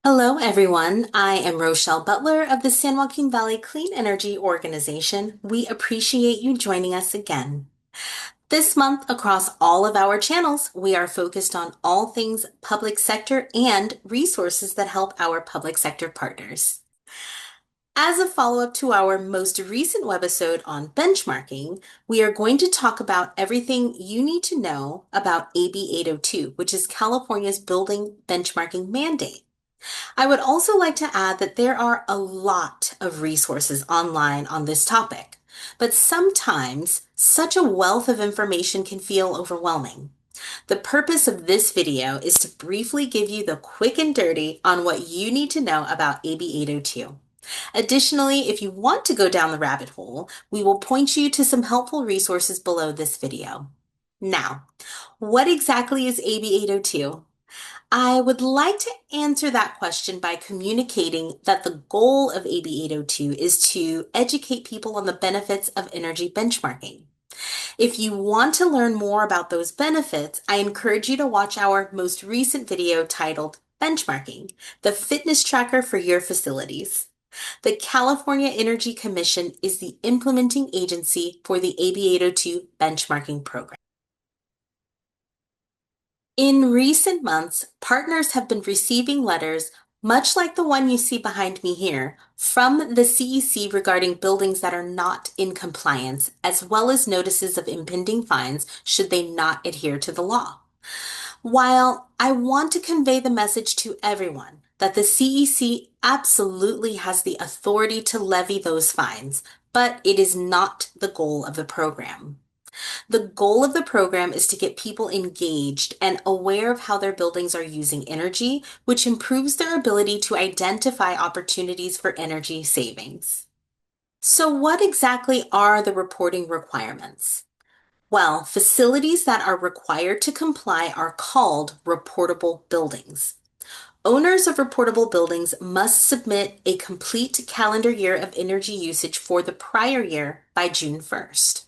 Hello, everyone. I am Rochelle Butler of the San Joaquin Valley Clean Energy Organization. We appreciate you joining us again. This month, across all of our channels, we are focused on all things public sector and resources that help our public sector partners. As a follow-up to our most recent webisode on benchmarking, we are going to talk about everything you need to know about AB 802, which is California's building benchmarking mandate. I would also like to add that there are a lot of resources online on this topic, but sometimes such a wealth of information can feel overwhelming. The purpose of this video is to briefly give you the quick and dirty on what you need to know about AB 802. Additionally, if you want to go down the rabbit hole, we will point you to some helpful resources below this video. Now, what exactly is AB 802? I would like to answer that question by communicating that the goal of AB 802 is to educate people on the benefits of energy benchmarking. If you want to learn more about those benefits, I encourage you to watch our most recent video titled Benchmarking, the Fitness Tracker for Your Facilities. The California Energy Commission is the implementing agency for the AB 802 benchmarking program. In recent months, partners have been receiving letters, much like the one you see behind me here, from the CEC regarding buildings that are not in compliance, as well as notices of impending fines should they not adhere to the law. While I want to convey the message to everyone that the CEC absolutely has the authority to levy those fines, but it is not the goal of the program. The goal of the program is to get people engaged and aware of how their buildings are using energy, which improves their ability to identify opportunities for energy savings. So what exactly are the reporting requirements? Well, facilities that are required to comply are called reportable buildings. Owners of reportable buildings must submit a complete calendar year of energy usage for the prior year by June 1st.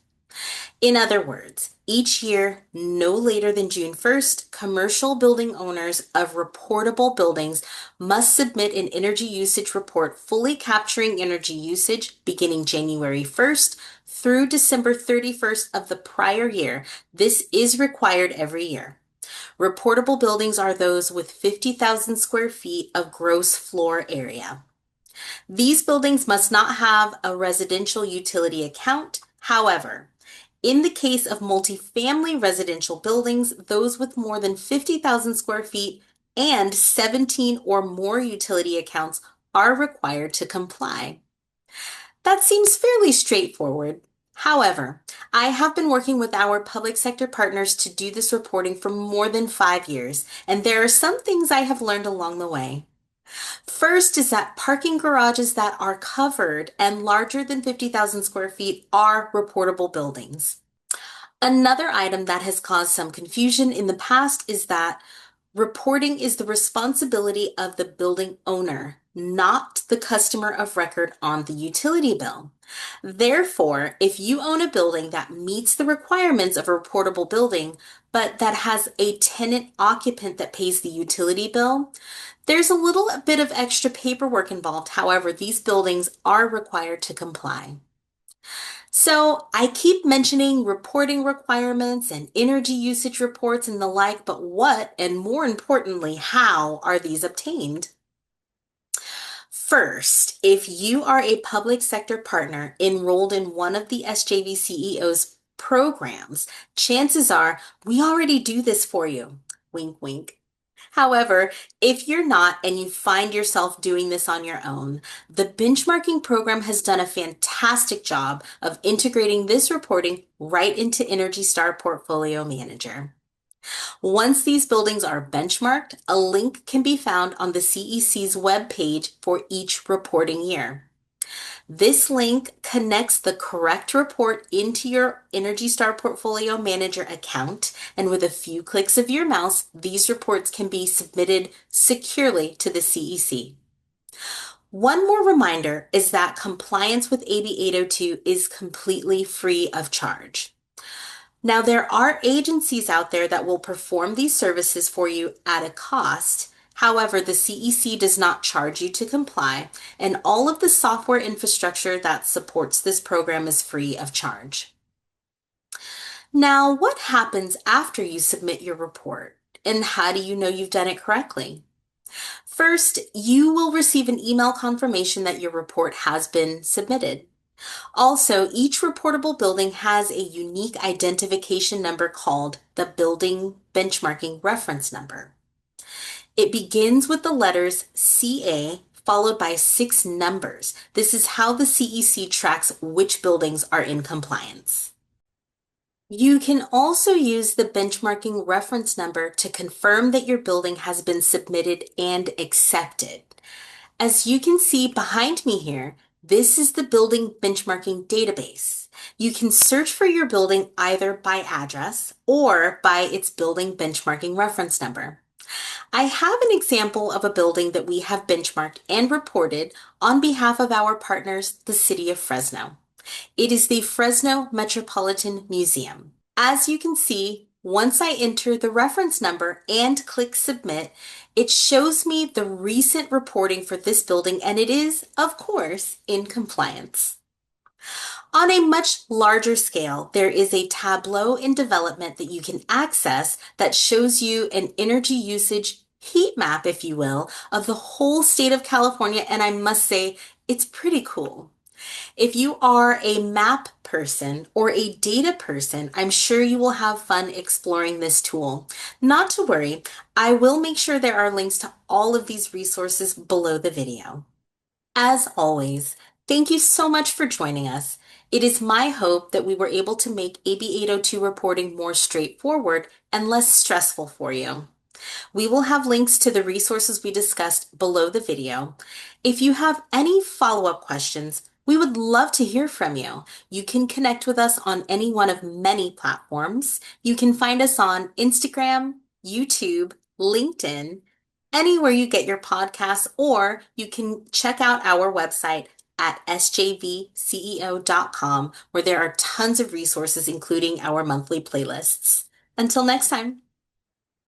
In other words, each year, no later than June 1st, commercial building owners of reportable buildings must submit an energy usage report fully capturing energy usage beginning January 1st through December 31st of the prior year. This is required every year. Reportable buildings are those with 50,000 square feet of gross floor area. These buildings must not have a residential utility account. However, in the case of multifamily residential buildings, those with more than 50,000 square feet and 17 or more utility accounts are required to comply. That seems fairly straightforward. However, I have been working with our public sector partners to do this reporting for more than 5 years, and there are some things I have learned along the way. First is that parking garages that are covered and larger than 50,000 square feet are reportable buildings. Another item that has caused some confusion in the past is that reporting is the responsibility of the building owner, not the customer of record on the utility bill. Therefore, if you own a building that meets the requirements of a reportable building, but that has a tenant occupant that pays the utility bill, there's a little bit of extra paperwork involved. However, these buildings are required to comply. So I keep mentioning reporting requirements and energy usage reports and the like, but what, and more importantly, how are these obtained? First, if you are a public sector partner enrolled in one of the SJV CEO's programs, chances are we already do this for you. Wink, wink. However, if you're not and you find yourself doing this on your own, the benchmarking program has done a fantastic job of integrating this reporting right into Energy Star Portfolio Manager. Once these buildings are benchmarked, a link can be found on the CEC's webpage for each reporting year. This link connects the correct report into your Energy Star Portfolio Manager account, and with a few clicks of your mouse, these reports can be submitted securely to the CEC. One more reminder is that compliance with AB 802 is completely free of charge. Now, there are agencies out there that will perform these services for you at a cost. However, the CEC does not charge you to comply, and all of the software infrastructure that supports this program is free of charge. Now, what happens after you submit your report, and how do you know you've done it correctly? First, you will receive an email confirmation that your report has been submitted. Also, each reportable building has a unique identification number called the Building Benchmarking Reference Number. It begins with the letters CA followed by 6 numbers. This is how the CEC tracks which buildings are in compliance. You can also use the benchmarking reference number to confirm that your building has been submitted and accepted. As you can see behind me here, this is the building benchmarking database. You can search for your building either by address or by its building benchmarking reference number. I have an example of a building that we have benchmarked and reported on behalf of our partners, the City of Fresno. It is the Fresno Metropolitan Museum. As you can see, once I enter the reference number and click submit, it shows me the recent reporting for this building, and it is, of course, in compliance. On a much larger scale, there is a tableau in development that you can access that shows you an energy usage heat map, if you will, of the whole state of California, and I must say, it's pretty cool. If you are a map person or a data person, I'm sure you will have fun exploring this tool. Not to worry, I will make sure there are links to all of these resources below the video. As always, thank you so much for joining us. It is my hope that we were able to make AB 802 reporting more straightforward and less stressful for you. We will have links to the resources we discussed below the video. If you have any follow-up questions, we would love to hear from you. You can connect with us on any one of many platforms. You can find us on Instagram, YouTube, LinkedIn, anywhere you get your podcasts, or you can check out our website at sjvceo.com, where there are tons of resources, including our monthly playlists. Until next time.